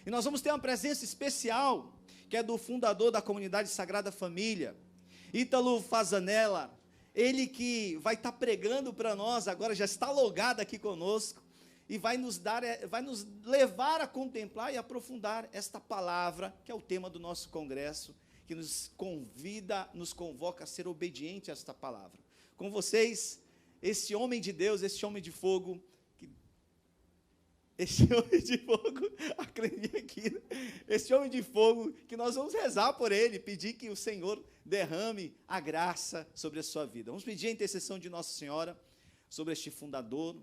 E nós vamos ter uma presença especial, que é do fundador da comunidade Sagrada Família, Ítalo Fazanella. Ele que vai estar pregando para nós agora, já está logado aqui conosco, e vai nos levar a contemplar e aprofundar esta palavra, que é o tema do nosso congresso, que nos convida, nos convoca a ser obediente a esta palavra. Com vocês, esse homem de Deus, esse homem de fogo, a Cleninha aqui, esse homem de fogo, que nós vamos rezar por ele, pedir que o Senhor derrame a graça sobre a sua vida. Vamos pedir a intercessão de Nossa Senhora sobre este fundador,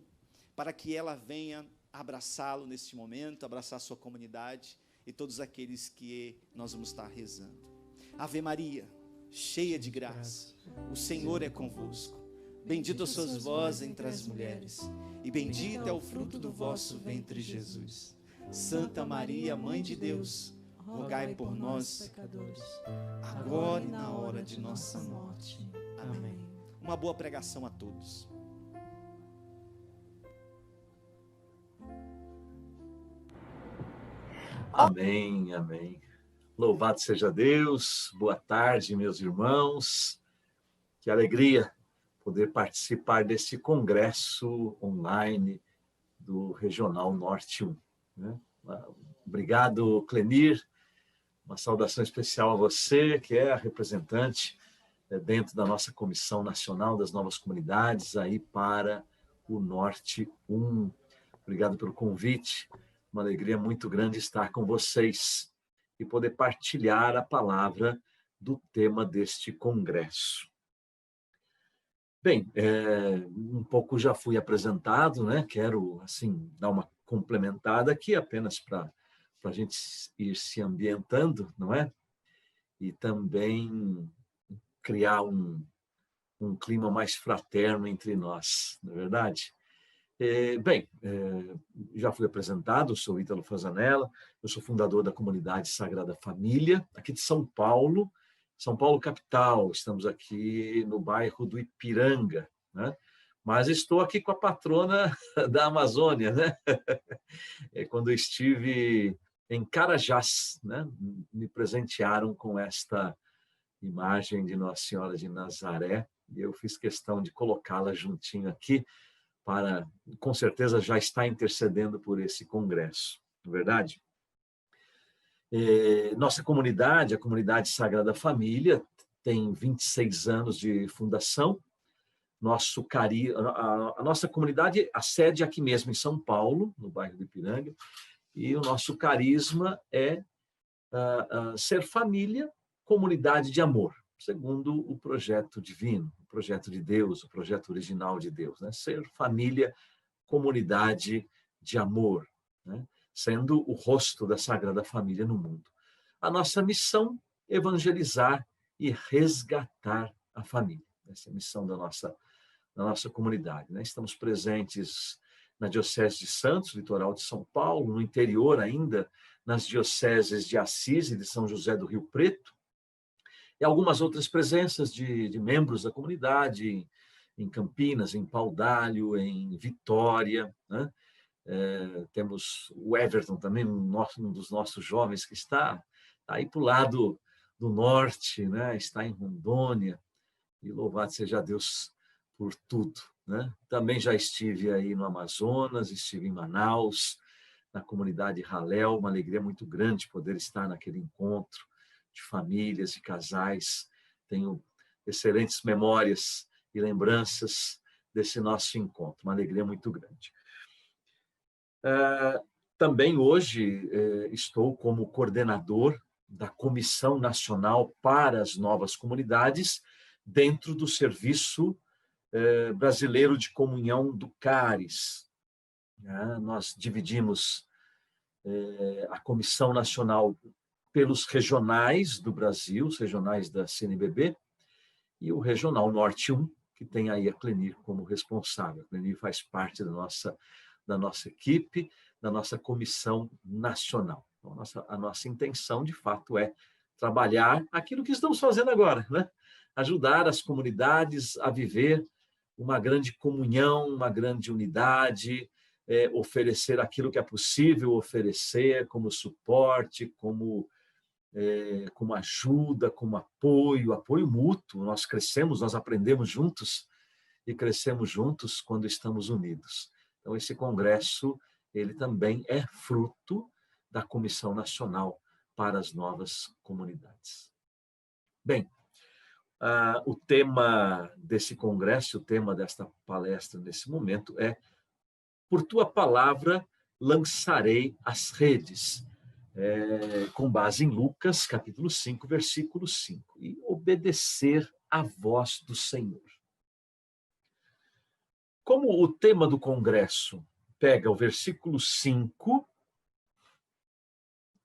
para que ela venha abraçá-lo neste momento, abraçar a sua comunidade e todos aqueles que nós vamos estar rezando. Ave Maria, cheia de graça, o Senhor é convosco. Bendita sois vós entre as mulheres, e bendito é o fruto do vosso ventre, Jesus. Santa Maria, Mãe de Deus, rogai por nós, pecadores, agora e na hora de nossa morte. Amém. Uma boa pregação a todos. Amém, amém. Louvado seja Deus. Boa tarde, meus irmãos. Que alegria poder participar desse congresso online do Regional Norte 1. Né? Obrigado, Clenir. Uma saudação especial a você, que é a representante dentro da nossa Comissão Nacional das Novas Comunidades, aí para o Norte 1. Obrigado pelo convite. Uma alegria muito grande estar com vocês e poder partilhar a palavra do tema deste congresso. Bem, um pouco já fui apresentado, né? Quero, assim, dar uma complementada aqui, apenas para a gente ir se ambientando, não é? E também criar um clima mais fraterno entre nós, não é verdade? Bem, já fui apresentado, sou Ítalo Fazanella, eu sou fundador da comunidade Sagrada Família, aqui de São Paulo capital. Estamos aqui no bairro do Ipiranga, né? Mas estou aqui com a patrona da Amazônia, né? Quando estive em Carajás, né? Me presentearam com esta imagem de Nossa Senhora de Nazaré, e eu fiz questão de colocá-la juntinho aqui, para, com certeza, já está intercedendo por esse congresso, não é verdade? Nossa comunidade, a comunidade Sagrada Família, tem 26 anos de fundação. A nossa comunidade, a sede é aqui mesmo em São Paulo, no bairro do Ipiranga, e o nosso carisma é ser família, comunidade de amor, segundo o projeto divino, o projeto de Deus, o projeto original de Deus, né? Ser família, comunidade de amor, né? Sendo o rosto da Sagrada Família no mundo. A nossa missão é evangelizar e resgatar a família. Essa é a missão da nossa comunidade, né? Estamos presentes na Diocese de Santos, litoral de São Paulo, no interior ainda, nas dioceses de Assis e de São José do Rio Preto, e algumas outras presenças de membros da comunidade, em Campinas, em Paudalho, em Vitória, né? Temos o Everton também, um dos nossos jovens que está aí para o lado do norte, né? Está em Rondônia, e louvado seja Deus por tudo, né? Também já estive aí no Amazonas, estive em Manaus, na comunidade Raléu, uma alegria muito grande poder estar naquele encontro de famílias e casais. Tenho excelentes memórias e lembranças desse nosso encontro, uma alegria muito grande. Também hoje estou como coordenador da Comissão Nacional para as Novas Comunidades, dentro do Serviço Brasileiro de Comunhão do CARES. Nós dividimos a Comissão Nacional pelos regionais do Brasil, os regionais da CNBB, e o Regional Norte 1, que tem aí a Clenir como responsável. A Clenir faz parte da nossa equipe, da nossa comissão nacional. Então, a nossa intenção, de fato, é trabalhar aquilo que estamos fazendo agora, né? Ajudar as comunidades a viver uma grande comunhão, uma grande unidade, oferecer aquilo que é possível oferecer, como suporte, como ajuda, como apoio mútuo. Nós crescemos, nós aprendemos juntos e crescemos juntos quando estamos unidos. Então, esse congresso, ele também é fruto da Comissão Nacional para as Novas Comunidades. Bem, o tema desse congresso, o tema desta palestra nesse momento é: por tua palavra lançarei as redes, com base em Lucas, capítulo 5, versículo 5, e obedecer à voz do Senhor. Como o tema do congresso pega o versículo 5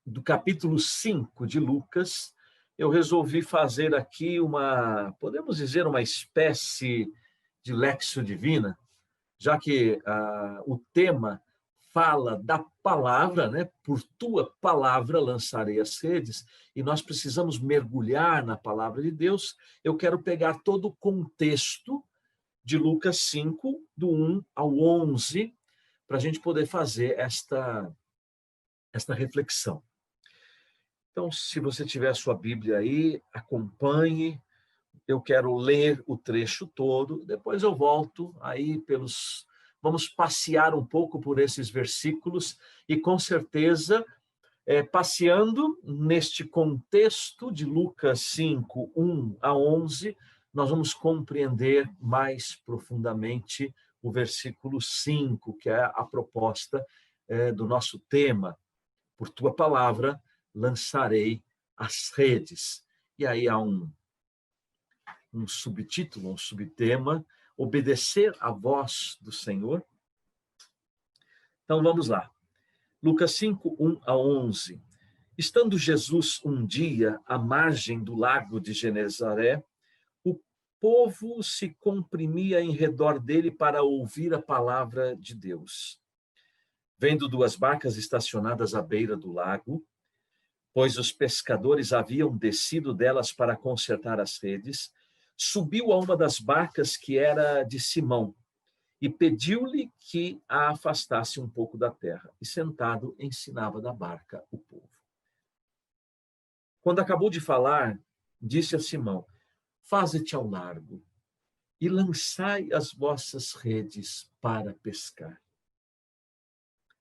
do capítulo 5 de Lucas, eu resolvi fazer aqui podemos dizer, uma espécie de Lexio Divina, já que o tema fala da palavra, né? Por tua palavra lançarei as redes, e nós precisamos mergulhar na palavra de Deus. Eu quero pegar todo o contexto de Lucas 5, do 1 ao 11, para a gente poder fazer esta reflexão. Então, se você tiver a sua Bíblia aí, acompanhe. Eu quero ler o trecho todo, depois eu volto aí vamos passear um pouco por esses versículos e, com certeza, passeando neste contexto de Lucas 5, 1 a 11, nós vamos compreender mais profundamente o versículo 5, que é a proposta do nosso tema. Por tua palavra lançarei as redes. E aí há um subtítulo, um subtema: obedecer à voz do Senhor. Então vamos lá. Lucas 5, 1 a 11. Estando Jesus um dia à margem do lago de Genezaré, o povo se comprimia em redor dele para ouvir a palavra de Deus. Vendo 2 barcas estacionadas à beira do lago, pois os pescadores haviam descido delas para consertar as redes, subiu a uma das barcas, que era de Simão, e pediu-lhe que a afastasse um pouco da terra. E sentado, ensinava da barca o povo. Quando acabou de falar, disse a Simão: faze-te ao largo e lançai as vossas redes para pescar.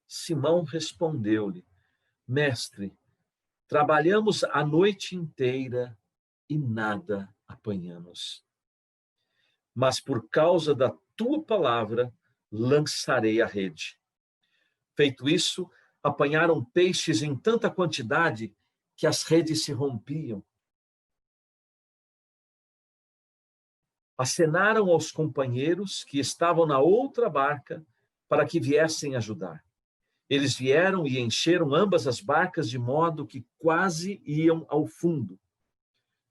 Simão respondeu-lhe: mestre, trabalhamos a noite inteira e nada apanhamos. Mas por causa da tua palavra, lançarei a rede. Feito isso, apanharam peixes em tanta quantidade que as redes se rompiam. Acenaram aos companheiros que estavam na outra barca para que viessem ajudar. Eles vieram e encheram ambas as barcas de modo que quase iam ao fundo.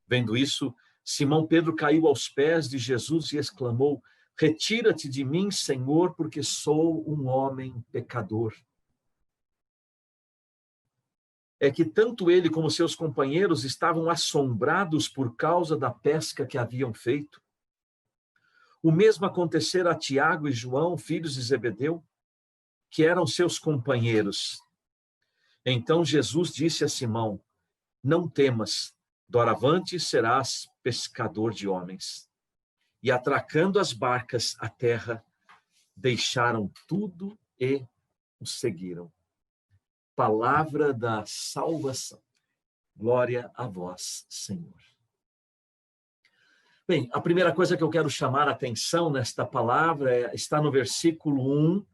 Vendo isso, Simão Pedro caiu aos pés de Jesus e exclamou: retira-te de mim, Senhor, porque sou um homem pecador. É que tanto ele como seus companheiros estavam assombrados por causa da pesca que haviam feito. O mesmo acontecera a Tiago e João, filhos de Zebedeu, que eram seus companheiros. Então Jesus disse a Simão: não temas, doravante serás pescador de homens. E atracando as barcas à terra, deixaram tudo e o seguiram. Palavra da salvação. Glória a vós, Senhor. Bem, a primeira coisa que eu quero chamar a atenção nesta palavra está no versículo 1.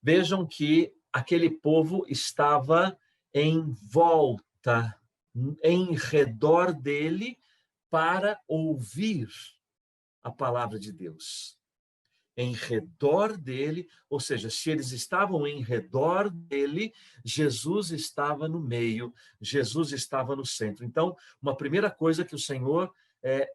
Vejam que aquele povo estava em volta, em redor dele, para ouvir a palavra de Deus. Em redor dele, ou seja, se eles estavam em redor dele, Jesus estava no meio, Jesus estava no centro. Então, uma primeira coisa que o Senhor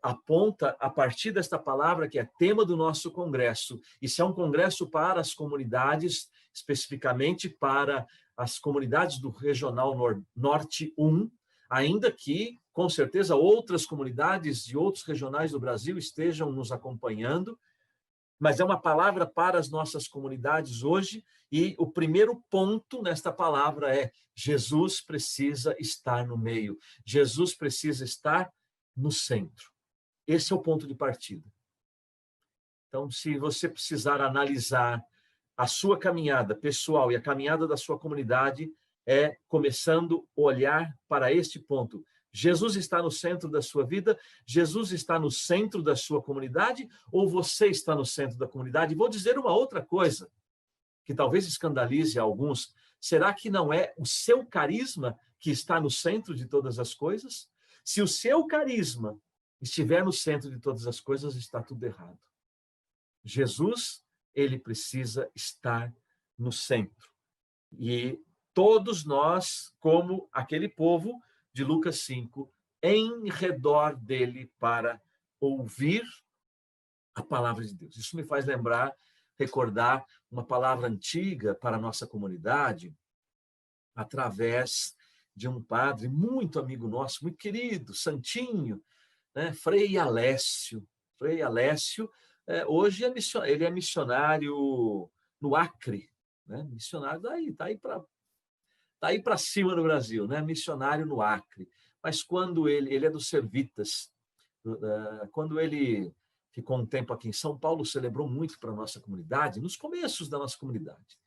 aponta a partir desta palavra, que é tema do nosso congresso. Isso é um congresso para as comunidades, especificamente para as comunidades do Regional Norte 1, ainda que, com certeza, outras comunidades de outros regionais do Brasil estejam nos acompanhando. mas é uma palavra para as nossas comunidades hoje, e o primeiro ponto nesta palavra é: Jesus precisa estar no meio, Jesus precisa estar no centro. Esse é o ponto de partida. Então, se você precisar analisar a sua caminhada pessoal e a caminhada da sua comunidade, é começando a olhar para este ponto. Jesus está no centro da sua vida? Jesus está no centro da sua comunidade? Ou você está no centro da comunidade? E vou dizer uma outra coisa, que talvez escandalize alguns. Será que não é o seu carisma que está no centro de todas as coisas? Se o seu carisma estiver no centro de todas as coisas, está tudo errado. Jesus, ele precisa estar no centro. E todos nós, como aquele povo de Lucas 5, em redor dele para ouvir a palavra de Deus. Isso me faz recordar uma palavra antiga para a nossa comunidade, através de um padre muito amigo nosso, muito querido, santinho, né? Frei Alessio. Frei Alessio, hoje ele é missionário no Acre, né? Missionário daí, está aí para cima no Brasil, né? Missionário no Acre. Mas quando ele é dos Servitas, quando ele ficou um tempo aqui em São Paulo, celebrou muito para a nossa comunidade, nos começos da nossa comunidade.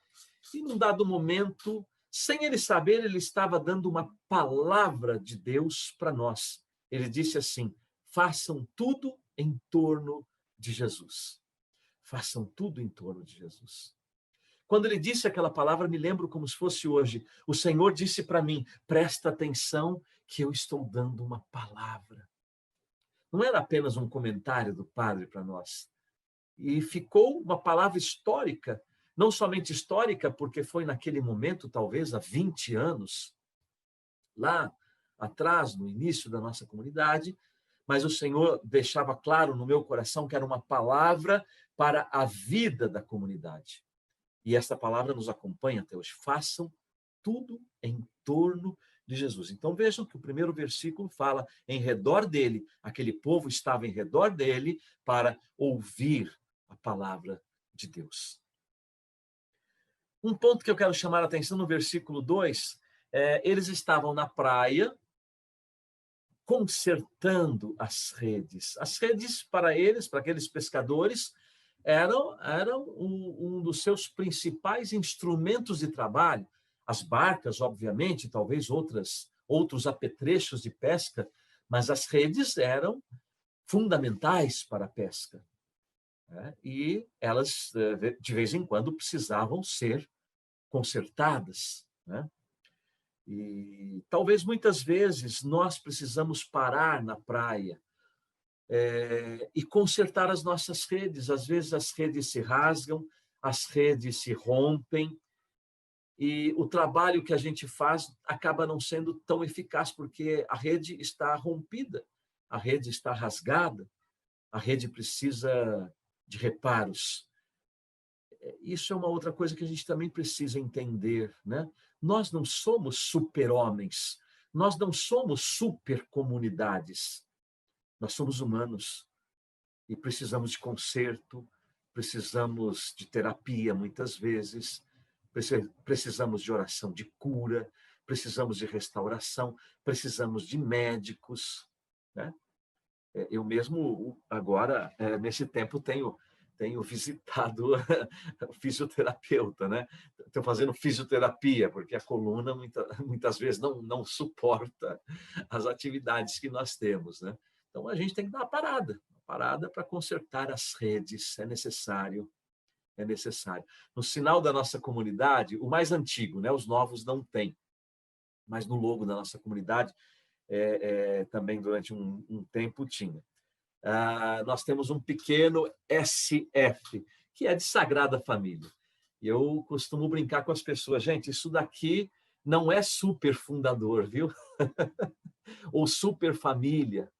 E num dado momento, sem ele saber, ele estava dando uma palavra de Deus para nós. Ele disse assim: façam tudo em torno de Jesus. Façam tudo em torno de Jesus. Quando ele disse aquela palavra, me lembro como se fosse hoje. O Senhor disse para mim: presta atenção que eu estou dando uma palavra. Não era apenas um comentário do padre para nós. E ficou uma palavra histórica, não somente histórica, porque foi naquele momento, talvez há 20 anos, lá atrás, no início da nossa comunidade, mas o Senhor deixava claro no meu coração que era uma palavra para a vida da comunidade. E esta palavra nos acompanha até hoje. Façam tudo em torno de Jesus. Então vejam que o primeiro versículo fala em redor dele. Aquele povo estava em redor dele para ouvir a palavra de Deus. Um ponto que eu quero chamar a atenção no versículo 2, eles estavam na praia consertando as redes. As redes para eles, para aqueles pescadores, eram um dos seus principais instrumentos de trabalho. As barcas, obviamente, talvez outros apetrechos de pesca, mas as redes eram fundamentais para a pesca. E elas, de vez em quando, precisavam ser consertadas. E talvez muitas vezes nós precisamos parar na praia e consertar as nossas redes. Às vezes as redes se rasgam, as redes se rompem, e o trabalho que a gente faz acaba não sendo tão eficaz, porque a rede está rompida, a rede está rasgada, a rede precisa de reparos. Isso é uma outra coisa que a gente também precisa entender, né? Nós não somos super-homens, nós não somos super-comunidades. Nós somos humanos e precisamos de conserto, precisamos de terapia muitas vezes, precisamos de oração de cura, precisamos de restauração, precisamos de médicos, né? Eu mesmo agora, nesse tempo, tenho visitado o fisioterapeuta, né? Estou fazendo fisioterapia, porque a coluna muitas vezes não suporta as atividades que nós temos, né? Então, a gente tem que dar uma parada para consertar as redes, é necessário. No sinal da nossa comunidade, o mais antigo, né? Os novos não têm, mas no logo da nossa comunidade, também durante um tempo tinha. Nós temos um pequeno SF, que é de Sagrada Família. E eu costumo brincar com as pessoas: gente, isso daqui não é super fundador, viu? Ou super família.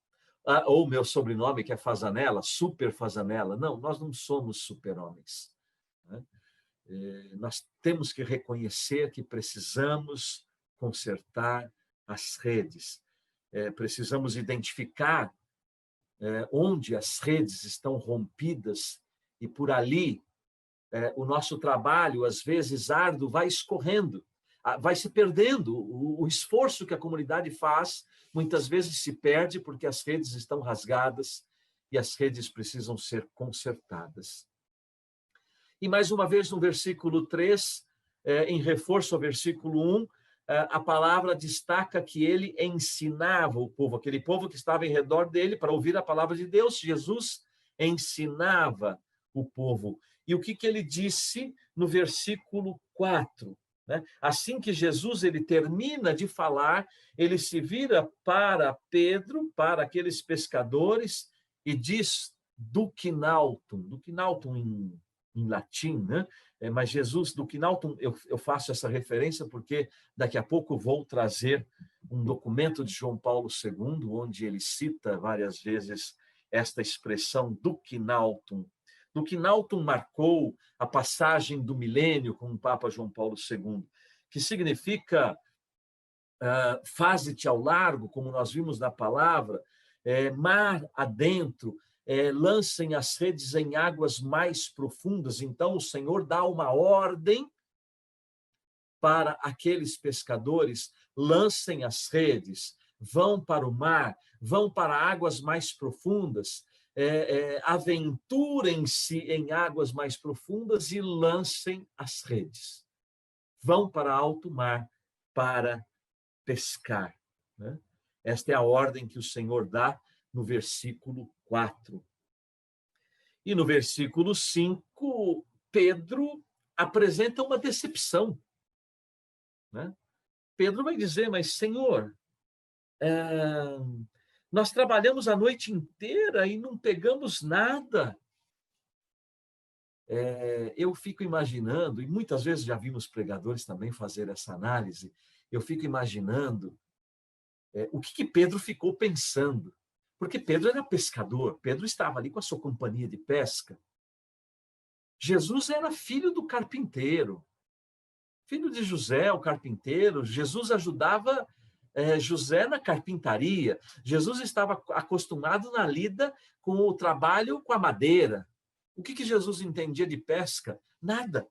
Ou meu sobrenome, que é Fazanella, super Fazanella. Não, nós não somos super-homens. Nós temos que reconhecer que precisamos consertar as redes. Precisamos identificar onde as redes estão rompidas e por ali o nosso trabalho, às vezes árduo, vai escorrendo, vai se perdendo. O esforço que a comunidade faz, muitas vezes se perde porque as redes estão rasgadas e as redes precisam ser consertadas. E mais uma vez no versículo 3, em reforço ao versículo 1, a palavra destaca que ele ensinava o povo, aquele povo que estava em redor dele para ouvir a palavra de Deus. Jesus ensinava o povo. E o que ele disse no versículo 4? Né? Assim que Jesus ele termina de falar, ele se vira para Pedro, para aqueles pescadores, e diz duquinautum em latim, né? Mas Jesus, duquinautum, eu faço essa referência porque daqui a pouco vou trazer um documento de João Paulo II, onde ele cita várias vezes esta expressão duquinautum. Duquinautum marcou a passagem do milênio com o Papa João Paulo II, que significa faze-te ao largo, como nós vimos na palavra, mar adentro, lancem as redes em águas mais profundas. Então, o Senhor dá uma ordem para aqueles pescadores: lancem as redes, vão para o mar, vão para águas mais profundas, aventurem-se em águas mais profundas e lancem as redes. Vão para alto mar para pescar. Né? Esta é a ordem que o Senhor dá no versículo 4. E no versículo 5, Pedro apresenta uma decepção. Né? Pedro vai dizer: mas, Senhor, nós trabalhamos a noite inteira e não pegamos nada. Eu fico imaginando, e muitas vezes já vimos pregadores também fazer essa análise, eu fico imaginando o que Pedro ficou pensando. Porque Pedro era pescador, Pedro estava ali com a sua companhia de pesca. Jesus era filho do carpinteiro, filho de José, o carpinteiro. Jesus ajudava José na carpintaria. Jesus estava acostumado na lida com o trabalho com a madeira. O que Jesus entendia de pesca? Nada.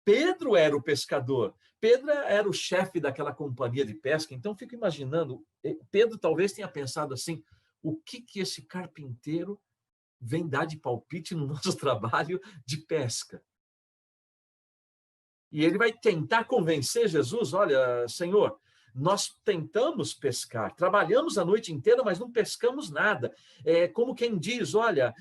Pedro era o pescador, Pedro era o chefe daquela companhia de pesca. Então, fico imaginando, Pedro talvez tenha pensado assim: o que esse carpinteiro vem dar de palpite no nosso trabalho de pesca? E ele vai tentar convencer Jesus: olha, Senhor, nós tentamos pescar, trabalhamos a noite inteira, mas não pescamos nada. Como quem diz: olha,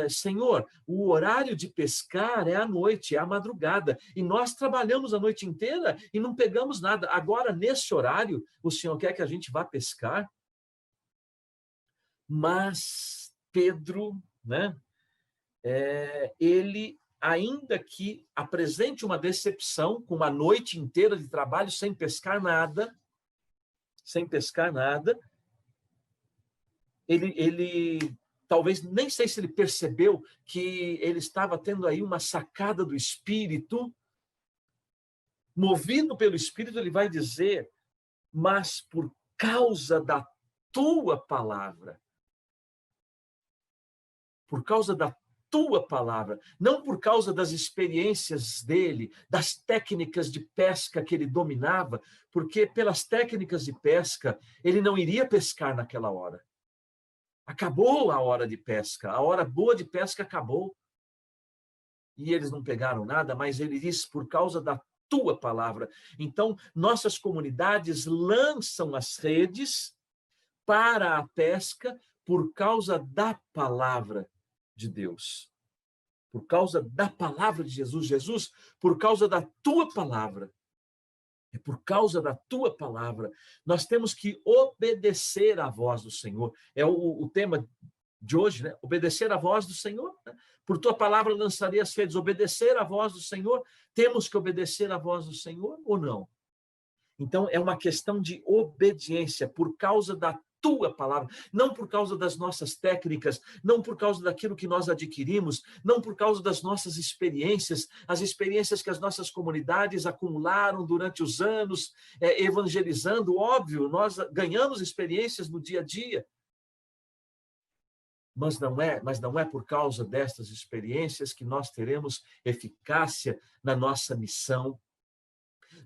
Senhor, o horário de pescar é à noite, é à madrugada, e nós trabalhamos a noite inteira e não pegamos nada. Agora, nesse horário, o Senhor quer que a gente vá pescar? Mas Pedro, né, ele, ainda que apresente uma decepção, com uma noite inteira de trabalho sem pescar nada, ele talvez, nem sei se ele percebeu que ele estava tendo aí uma sacada do Espírito. Movido pelo Espírito, ele vai dizer: mas por causa da tua palavra, por causa da tua palavra, não por causa das experiências dele, das técnicas de pesca que ele dominava, porque pelas técnicas de pesca ele não iria pescar naquela hora. Acabou a hora de pesca, a hora boa de pesca acabou. E eles não pegaram nada, mas ele diz: por causa da tua palavra. Então, nossas comunidades lançam as redes para a pesca por causa da palavra de Deus. Por causa da palavra de Jesus. Jesus, por causa da tua palavra. É por causa da tua palavra. Nós temos que obedecer à voz do Senhor. É o tema de hoje, né? Obedecer à voz do Senhor. Né? Por tua palavra lançarei as redes. Obedecer à voz do Senhor. Temos que obedecer à voz do Senhor ou não? Então, é uma questão de obediência por causa da tua palavra, não por causa das nossas técnicas, não por causa daquilo que nós adquirimos, não por causa das nossas experiências, as experiências que as nossas comunidades acumularam durante os anos, evangelizando. Óbvio, nós ganhamos experiências no dia a dia, mas não é por causa destas experiências que nós teremos eficácia na nossa missão.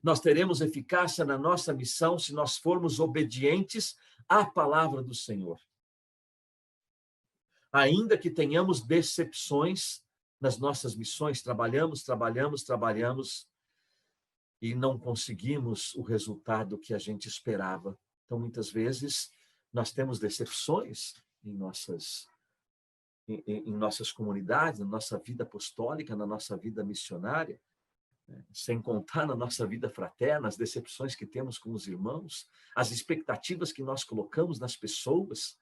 Nós teremos eficácia na nossa missão se nós formos obedientes à palavra do Senhor. Ainda que tenhamos decepções nas nossas missões, trabalhamos e não conseguimos o resultado que a gente esperava. Então, muitas vezes, nós temos decepções em nossas comunidades, na nossa vida apostólica, na nossa vida missionária, sem contar na nossa vida fraterna, as decepções que temos com os irmãos, as expectativas que nós colocamos nas pessoas,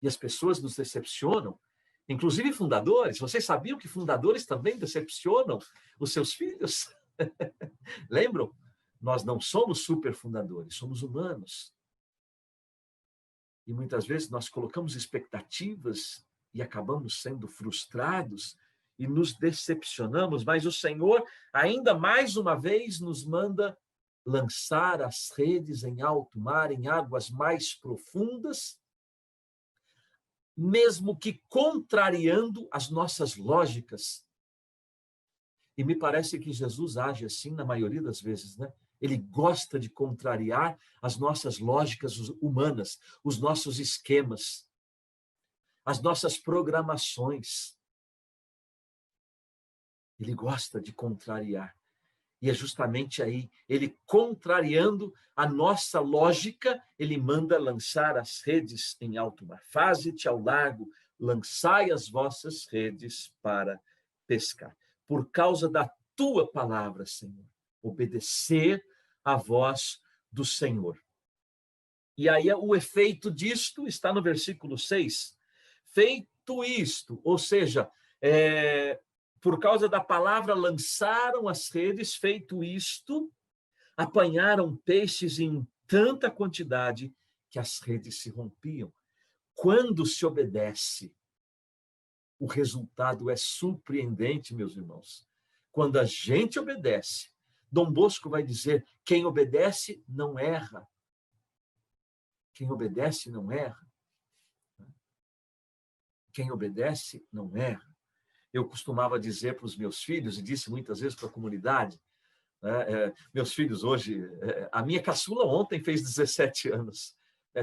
e as pessoas nos decepcionam, inclusive fundadores. Vocês sabiam que fundadores também decepcionam os seus filhos? Lembram? Nós não somos superfundadores, somos humanos. E muitas vezes nós colocamos expectativas e acabamos sendo frustrados e nos decepcionamos, mas o Senhor, ainda mais uma vez, nos manda lançar as redes em alto mar, em águas mais profundas, mesmo que contrariando as nossas lógicas. E me parece que Jesus age assim na maioria das vezes, né? Ele gosta de contrariar as nossas lógicas humanas, os nossos esquemas, as nossas programações. Ele gosta de contrariar. E é justamente aí, ele contrariando a nossa lógica, ele manda lançar as redes em alto mar. Faze-te ao largo, lançai as vossas redes para pescar. Por causa da tua palavra, Senhor. Obedecer à voz do Senhor. E aí o efeito disto está no versículo 6. Feito isto, ou seja, por causa da palavra lançaram as redes, feito isto, apanharam peixes em tanta quantidade que as redes se rompiam. Quando se obedece, o resultado é surpreendente, meus irmãos. Quando a gente obedece, Dom Bosco vai dizer, quem obedece não erra. Quem obedece não erra. Quem obedece não erra. Eu costumava dizer para os meus filhos, e disse muitas vezes para a comunidade, meus filhos hoje, a minha caçula ontem fez 17 anos,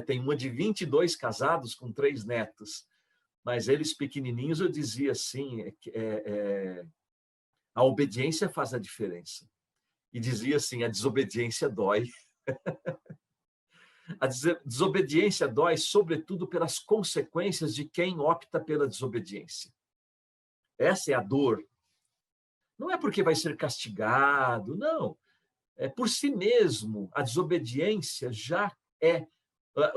tem uma de 22 casados com 3 netos, mas eles pequenininhos eu dizia assim, a obediência faz a diferença. E dizia assim, a desobediência dói. A desobediência dói, sobretudo, pelas consequências de quem opta pela desobediência. Essa é a dor. Não é porque vai ser castigado, não. É por si mesmo. A desobediência já é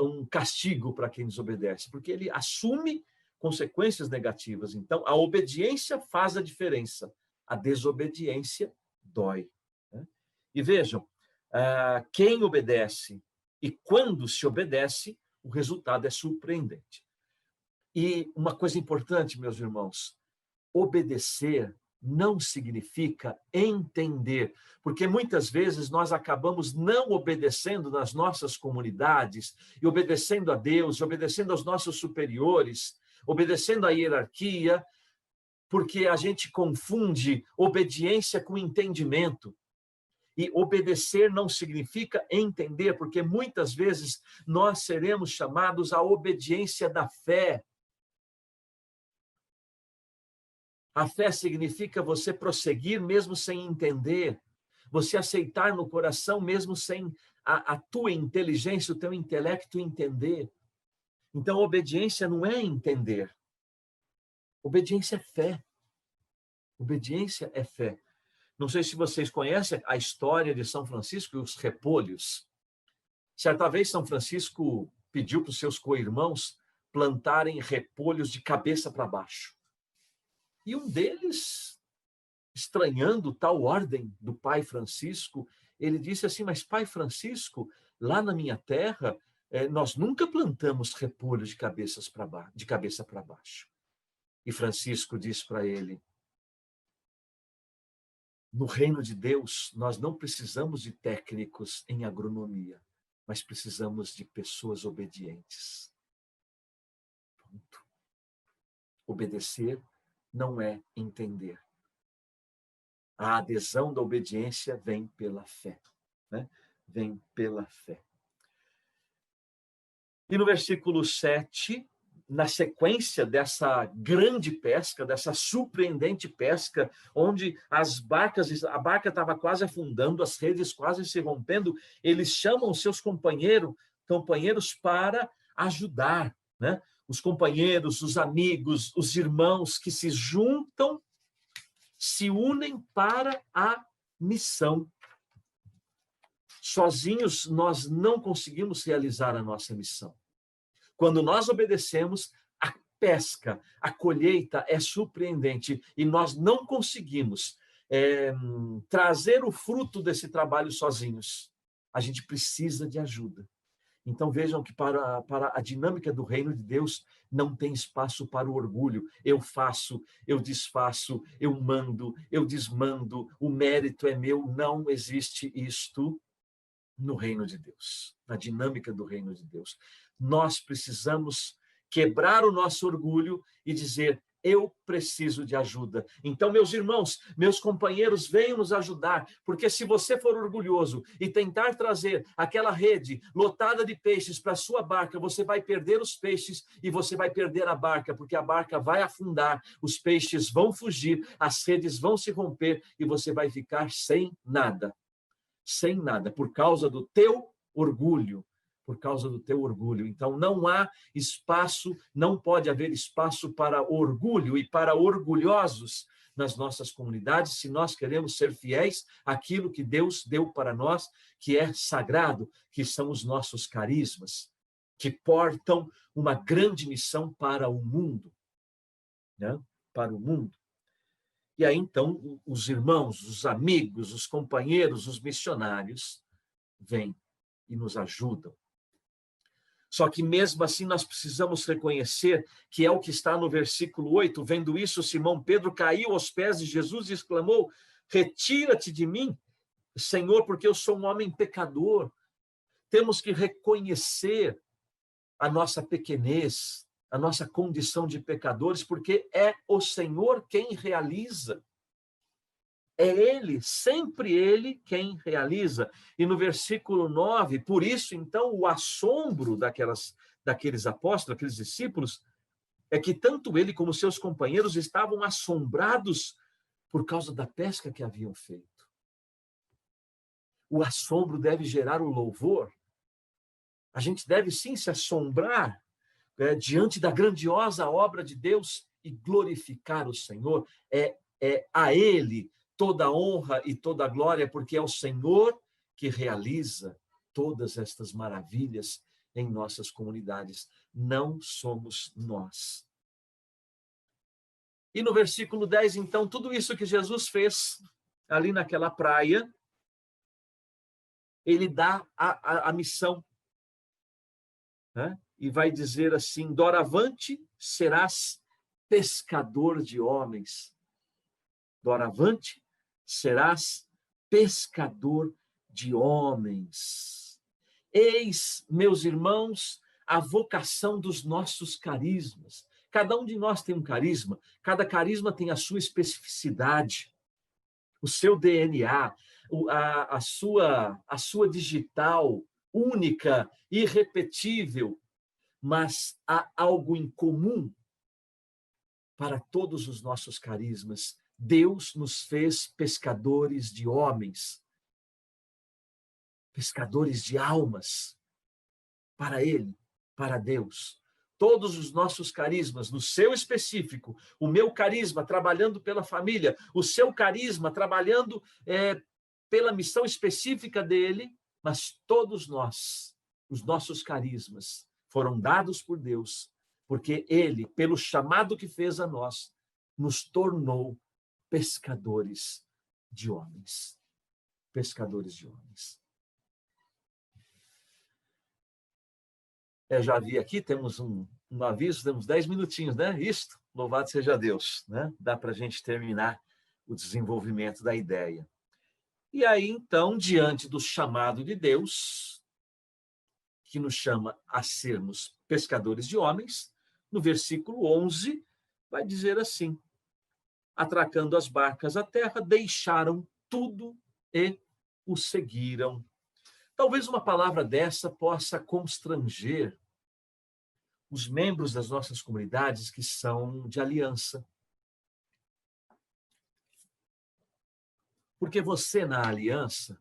um castigo para quem desobedece, porque ele assume consequências negativas. Então, a obediência faz a diferença. A desobediência dói. E vejam, quem obedece e quando se obedece, o resultado é surpreendente. E uma coisa importante, meus irmãos, obedecer não significa entender, porque muitas vezes nós acabamos não obedecendo nas nossas comunidades, e obedecendo a Deus, e obedecendo aos nossos superiores, obedecendo à hierarquia, porque a gente confunde obediência com entendimento. E obedecer não significa entender, porque muitas vezes nós seremos chamados à obediência da fé. A fé significa você prosseguir mesmo sem entender, você aceitar no coração mesmo sem a tua inteligência, o teu intelecto entender. Então, obediência não é entender. Obediência é fé. Obediência é fé. Não sei se vocês conhecem a história de São Francisco e os repolhos. Certa vez, São Francisco pediu para os seus co-irmãos plantarem repolhos de cabeça para baixo. E um deles, estranhando tal ordem do pai Francisco, ele disse assim, mas pai Francisco, lá na minha terra, nós nunca plantamos repolhos de cabeça para baixo. E Francisco disse para ele, no reino de Deus, nós não precisamos de técnicos em agronomia, mas precisamos de pessoas obedientes. Ponto. Obedecer não é entender. A adesão da obediência vem pela fé, né? Vem pela fé. E no versículo 7, na sequência dessa grande pesca, dessa surpreendente pesca, onde a barca estava quase afundando, as redes quase se rompendo, eles chamam seus companheiros para ajudar, né? Os companheiros, os amigos, os irmãos que se juntam, se unem para a missão. Sozinhos nós não conseguimos realizar a nossa missão. Quando nós obedecemos, a pesca, a colheita é surpreendente e nós não conseguimos trazer o fruto desse trabalho sozinhos. A gente precisa de ajuda. Então vejam que para a dinâmica do reino de Deus não tem espaço para o orgulho. Eu faço, eu desfaço, eu mando, eu desmando, o mérito é meu. Não existe isto no reino de Deus, na dinâmica do reino de Deus. Nós precisamos quebrar o nosso orgulho e dizer: eu preciso de ajuda. Então, meus irmãos, meus companheiros, venham nos ajudar, porque se você for orgulhoso e tentar trazer aquela rede lotada de peixes para a sua barca, você vai perder os peixes e você vai perder a barca, porque a barca vai afundar, os peixes vão fugir, as redes vão se romper e você vai ficar sem nada. Sem nada, por causa do teu orgulho, por causa do teu orgulho. Então, não há espaço, não pode haver espaço para orgulho e para orgulhosos nas nossas comunidades, se nós queremos ser fiéis àquilo que Deus deu para nós, que é sagrado, que são os nossos carismas, que portam uma grande missão para o mundo, né? Para o mundo. E aí, então, os irmãos, os amigos, os companheiros, os missionários vêm e nos ajudam. Só que mesmo assim nós precisamos reconhecer que é o que está no versículo 8. Vendo isso, Simão Pedro caiu aos pés de Jesus e exclamou: retira-te de mim, Senhor, porque eu sou um homem pecador. Temos que reconhecer a nossa pequenez, a nossa condição de pecadores, porque é o Senhor quem realiza. É Ele, sempre Ele quem realiza. E no versículo 9, por isso, então, o assombro daqueles apóstolos, aqueles discípulos, é que tanto ele como seus companheiros estavam assombrados por causa da pesca que haviam feito. O assombro deve gerar o louvor. A gente deve sim se assombrar diante da grandiosa obra de Deus e glorificar o Senhor. É a Ele toda a honra e toda a glória, porque é o Senhor que realiza todas estas maravilhas em nossas comunidades. Não somos nós. E no versículo 10, então, tudo isso que Jesus fez ali naquela praia, ele dá a missão, né? E vai dizer assim: doravante serás pescador de homens. Doravante serás pescador de homens. Eis, meus irmãos, a vocação dos nossos carismas. Cada um de nós tem um carisma, cada carisma tem a sua especificidade, o seu DNA, a sua digital única, irrepetível, mas há algo em comum para todos os nossos carismas. Deus nos fez pescadores de homens, pescadores de almas, para Ele, para Deus. Todos os nossos carismas, no seu específico, o meu carisma trabalhando pela família, o seu carisma trabalhando pela missão específica dele, mas todos nós, os nossos carismas, foram dados por Deus, porque Ele, pelo chamado que fez a nós, nos tornou pescadores de homens. Pescadores de homens. Já vi aqui, temos um aviso, temos 10 minutinhos, né? Isto, louvado seja Deus, né? Dá para a gente terminar o desenvolvimento da ideia. E aí, então, diante do chamado de Deus, que nos chama a sermos pescadores de homens, no versículo 11, vai dizer assim: atracando as barcas à terra, deixaram tudo e o seguiram. Talvez uma palavra dessa possa constranger os membros das nossas comunidades que são de aliança. Porque você, na aliança,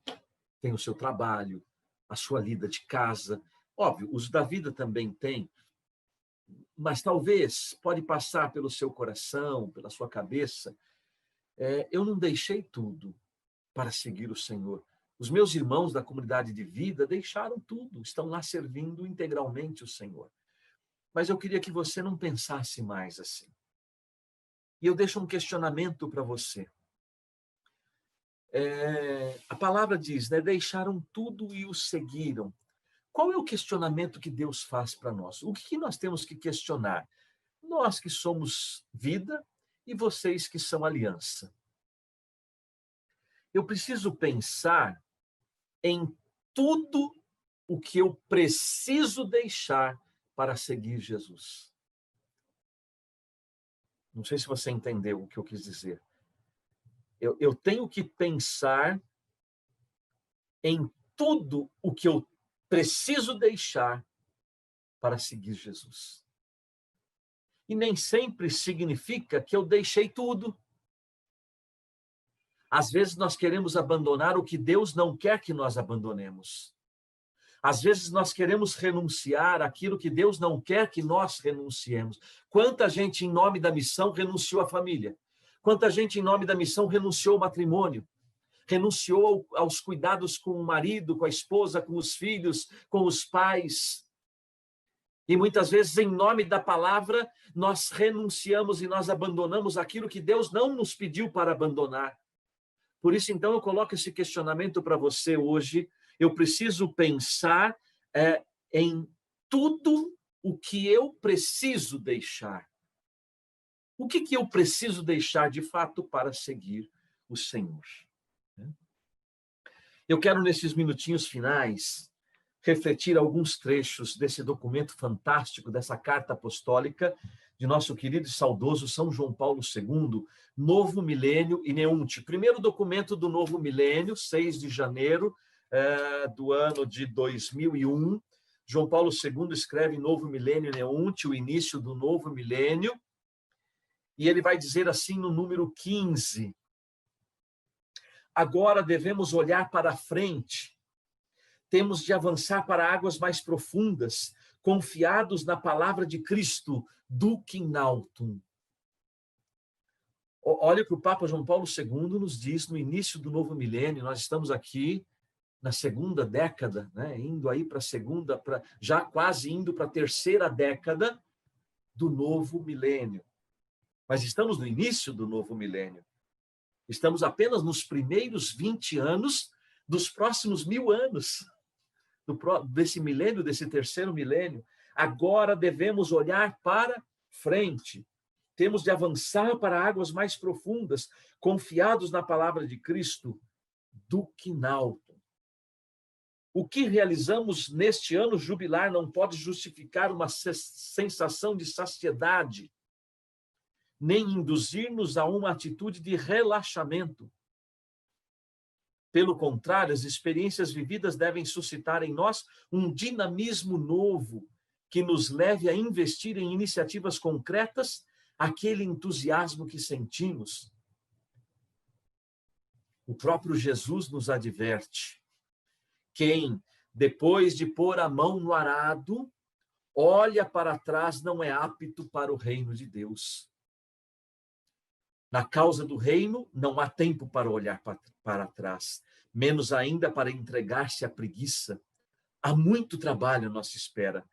tem o seu trabalho, a sua lida de casa. Óbvio, os da vida também têm, mas talvez pode passar pelo seu coração, pela sua cabeça, eu não deixei tudo para seguir o Senhor. Os meus irmãos da comunidade de vida deixaram tudo, estão lá servindo integralmente o Senhor. Mas eu queria que você não pensasse mais assim. E eu deixo um questionamento para você. A palavra diz, né? Deixaram tudo e o seguiram. Qual é o questionamento que Deus faz para nós? O que nós temos que questionar? Nós que somos vida e vocês que são aliança. Eu preciso pensar em tudo o que eu preciso deixar para seguir Jesus. Não sei se você entendeu o que eu quis dizer. Eu tenho que pensar em tudo o que eu preciso deixar para seguir Jesus. E nem sempre significa que eu deixei tudo. Às vezes nós queremos abandonar o que Deus não quer que nós abandonemos. Às vezes nós queremos renunciar àquilo que Deus não quer que nós renunciemos. Quanta gente em nome da missão renunciou à família? Quanta gente em nome da missão renunciou ao matrimônio? Renunciou aos cuidados com o marido, com a esposa, com os filhos, com os pais? E muitas vezes, em nome da palavra, nós renunciamos e nós abandonamos aquilo que Deus não nos pediu para abandonar. Por isso, então, eu coloco esse questionamento para você hoje. Eu preciso pensar em tudo o que eu preciso deixar. O que eu preciso deixar, de fato, para seguir o Senhor? Eu quero, nesses minutinhos finais, refletir alguns trechos desse documento fantástico, dessa carta apostólica de nosso querido e saudoso São João Paulo II, Novo Milênio e Neunte. Primeiro documento do Novo Milênio, 6 de janeiro do ano de 2001. João Paulo II escreve Novo Milênio e Neunte, o início do Novo Milênio, e ele vai dizer assim no número 15: agora devemos olhar para frente, temos de avançar para águas mais profundas, confiados na palavra de Cristo, duc in altum. Olha o que o Papa João Paulo II nos diz no início do novo milênio. Nós estamos aqui na segunda década, né? Indo aí para a segunda, já quase indo para a terceira década do novo milênio. Mas estamos no início do novo milênio. Estamos apenas nos primeiros 20 anos dos próximos 1000 anos desse milênio, desse terceiro milênio. Agora devemos olhar para frente. Temos de avançar para águas mais profundas, confiados na palavra de Cristo, duc in altum. O que realizamos neste ano jubilar não pode justificar uma sensação de saciedade, nem induzir-nos a uma atitude de relaxamento. Pelo contrário, as experiências vividas devem suscitar em nós um dinamismo novo que nos leve a investir em iniciativas concretas aquele entusiasmo que sentimos. O próprio Jesus nos adverte: quem, depois de pôr a mão no arado, olha para trás não é apto para o reino de Deus. Na causa do reino, não há tempo para olhar para trás, menos ainda para entregar-se à preguiça. Há muito trabalho à nossa espera.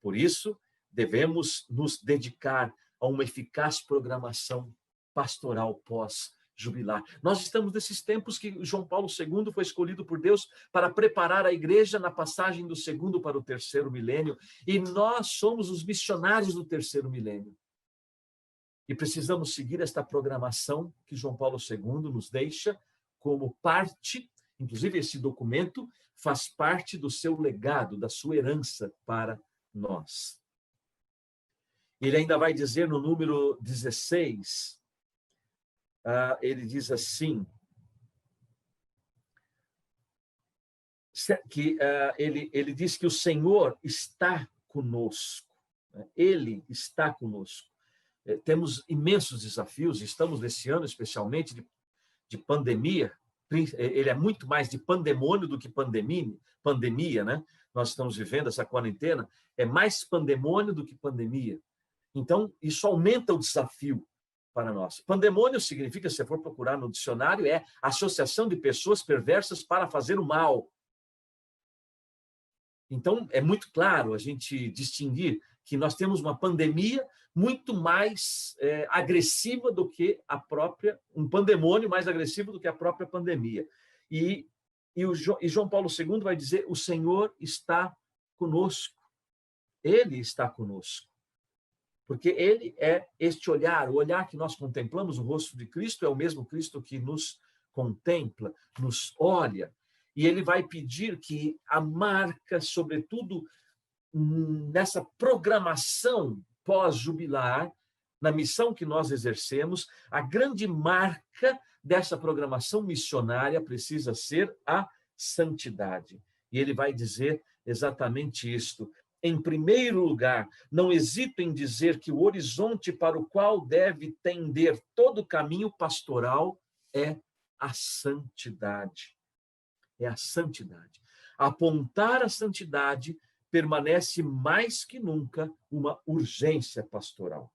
Por isso, devemos nos dedicar a uma eficaz programação pastoral pós-jubilar. Nós estamos nesses tempos que João Paulo II foi escolhido por Deus para preparar a igreja na passagem do segundo para o terceiro milênio, e nós somos os missionários do terceiro milênio. E precisamos seguir esta programação que João Paulo II nos deixa como parte, inclusive esse documento faz parte do seu legado, da sua herança para nós. Ele ainda vai dizer no número 16, ele diz assim, que ele diz que o Senhor está conosco, né? Ele está conosco. Temos imensos desafios, estamos nesse ano especialmente de pandemia, ele é muito mais de pandemônio do que pandemia, né? Nós estamos vivendo essa quarentena, é mais pandemônio do que pandemia. Então, isso aumenta o desafio para nós. Pandemônio significa, se você for procurar no dicionário, é associação de pessoas perversas para fazer o mal. Então, é muito claro a gente distinguir que nós temos uma pandemia muito mais agressiva do que um pandemônio mais agressivo do que a própria pandemia. E João Paulo II vai dizer, o Senhor está conosco. Ele está conosco. Porque ele é este olhar, o olhar que nós contemplamos, o rosto de Cristo é o mesmo Cristo que nos contempla, nos olha. E ele vai pedir que a marca, sobretudo nessa programação pós-jubilar, na missão que nós exercemos, a grande marca dessa programação missionária precisa ser a santidade. E ele vai dizer exatamente isto. Em primeiro lugar, não hesito em dizer que o horizonte para o qual deve tender todo o caminho pastoral é a santidade. É a santidade. Apontar a santidade permanece mais que nunca uma urgência pastoral.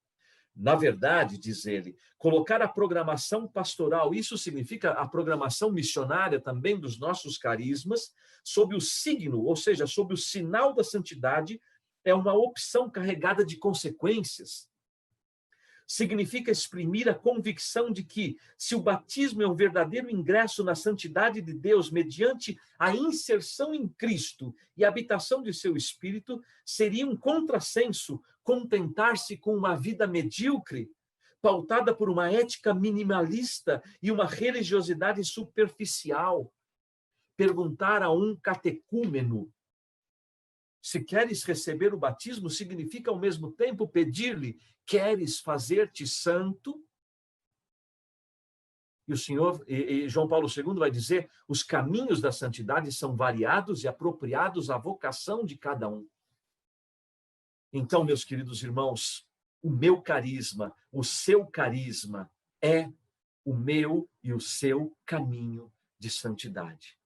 Na verdade, diz ele, colocar a programação pastoral, isso significa a programação missionária também dos nossos carismas, sob o signo, ou seja, sob o sinal da santidade, é uma opção carregada de consequências. Significa exprimir a convicção de que, se o batismo é um verdadeiro ingresso na santidade de Deus mediante a inserção em Cristo e a habitação de seu Espírito, seria um contrassenso contentar-se com uma vida medíocre, pautada por uma ética minimalista e uma religiosidade superficial. Perguntar a um catecúmeno se queres receber o batismo, significa ao mesmo tempo pedir-lhe, queres fazer-te santo? E João Paulo II vai dizer, os caminhos da santidade são variados e apropriados à vocação de cada um. Então, meus queridos irmãos, o meu carisma, o seu carisma é o meu e o seu caminho de santidade.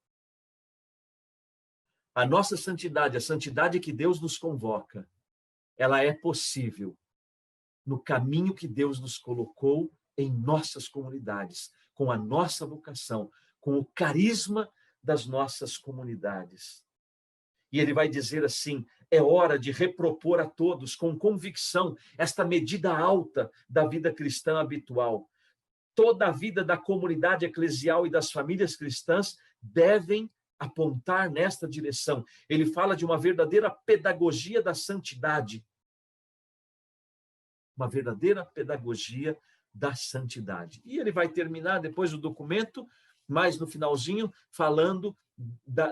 A nossa santidade, a santidade que Deus nos convoca, ela é possível no caminho que Deus nos colocou em nossas comunidades, com a nossa vocação, com o carisma das nossas comunidades. E ele vai dizer assim, é hora de repropor a todos, com convicção, esta medida alta da vida cristã habitual. Toda a vida da comunidade eclesial e das famílias cristãs devem apontar nesta direção. Ele fala de uma verdadeira pedagogia da santidade. Uma verdadeira pedagogia da santidade. E ele vai terminar depois o documento, mais no finalzinho, falando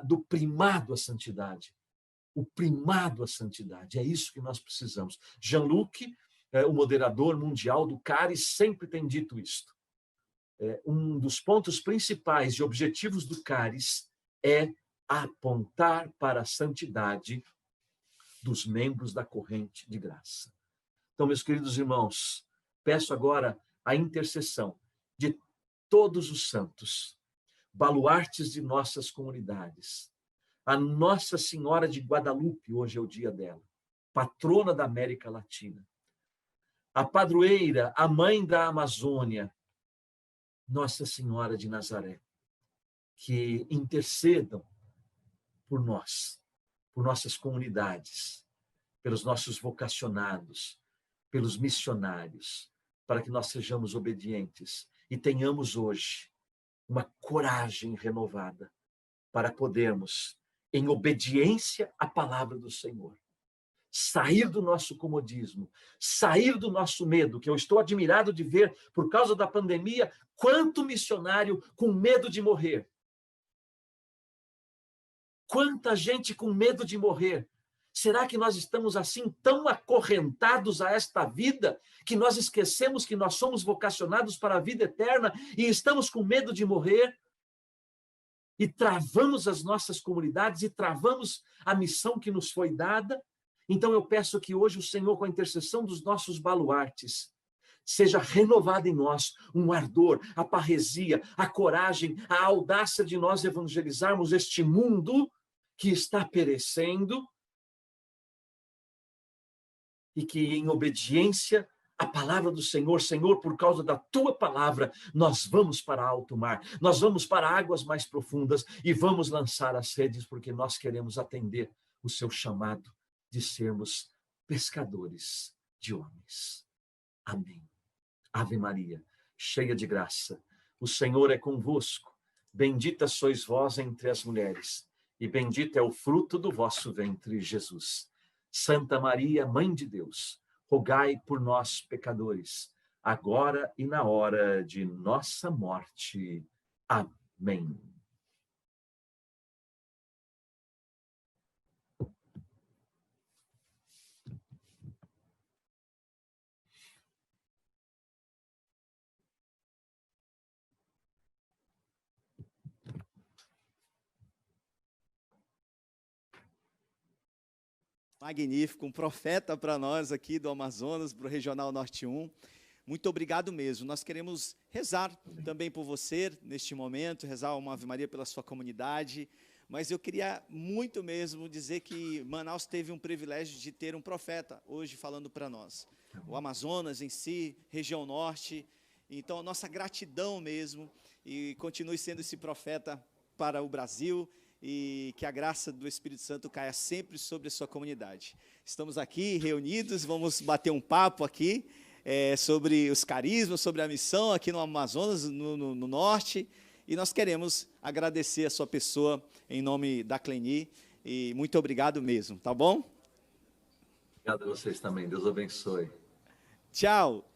do primado à santidade. O primado à santidade. É isso que nós precisamos. Jean-Luc, o moderador mundial do CARIS, sempre tem dito isto. Um dos pontos principais e objetivos do CARIS é apontar para a santidade dos membros da corrente de graça. Então, meus queridos irmãos, peço agora a intercessão de todos os santos, baluartes de nossas comunidades. A Nossa Senhora de Guadalupe, hoje é o dia dela, patrona da América Latina. A padroeira, a mãe da Amazônia, Nossa Senhora de Nazaré, que intercedam por nós, por nossas comunidades, pelos nossos vocacionados, pelos missionários, para que nós sejamos obedientes e tenhamos hoje uma coragem renovada para podermos, em obediência à palavra do Senhor, sair do nosso comodismo, sair do nosso medo, que eu estou admirado de ver, por causa da pandemia, quanto missionário com medo de morrer. Quanta gente com medo de morrer, Será que nós estamos assim tão acorrentados a esta vida que nós esquecemos que nós somos vocacionados para a vida eterna e estamos com medo de morrer? E travamos as nossas comunidades e travamos a missão que nos foi dada? Então eu peço que hoje o Senhor, com a intercessão dos nossos baluartes, seja renovado em nós um ardor, a parresia, a coragem, a audácia de nós evangelizarmos este mundo que está perecendo e que, em obediência à palavra do Senhor, Senhor, por causa da tua palavra, nós vamos para alto mar, nós vamos para águas mais profundas e vamos lançar as redes, porque nós queremos atender o seu chamado de sermos pescadores de homens. Amém. Ave Maria, cheia de graça, o Senhor é convosco. Bendita sois vós entre as mulheres, e bendito é o fruto do vosso ventre, Jesus. Santa Maria, Mãe de Deus, rogai por nós, pecadores, agora e na hora de nossa morte. Amém. Magnífico, um profeta para nós aqui do Amazonas, para o Regional Norte 1. Muito obrigado mesmo. Nós queremos rezar também por você neste momento, rezar uma Ave Maria pela sua comunidade, mas eu queria muito mesmo dizer que Manaus teve um privilégio de ter um profeta hoje falando para nós. O Amazonas em si, região norte, então nossa gratidão mesmo, e continue sendo esse profeta para o Brasil, e que a graça do Espírito Santo caia sempre sobre a sua comunidade. Estamos aqui reunidos, vamos bater um papo aqui sobre os carismas, sobre a missão aqui no Amazonas, no norte, e nós queremos agradecer a sua pessoa em nome da Cleni, e muito obrigado mesmo, tá bom? Obrigado a vocês também, Deus abençoe. Tchau.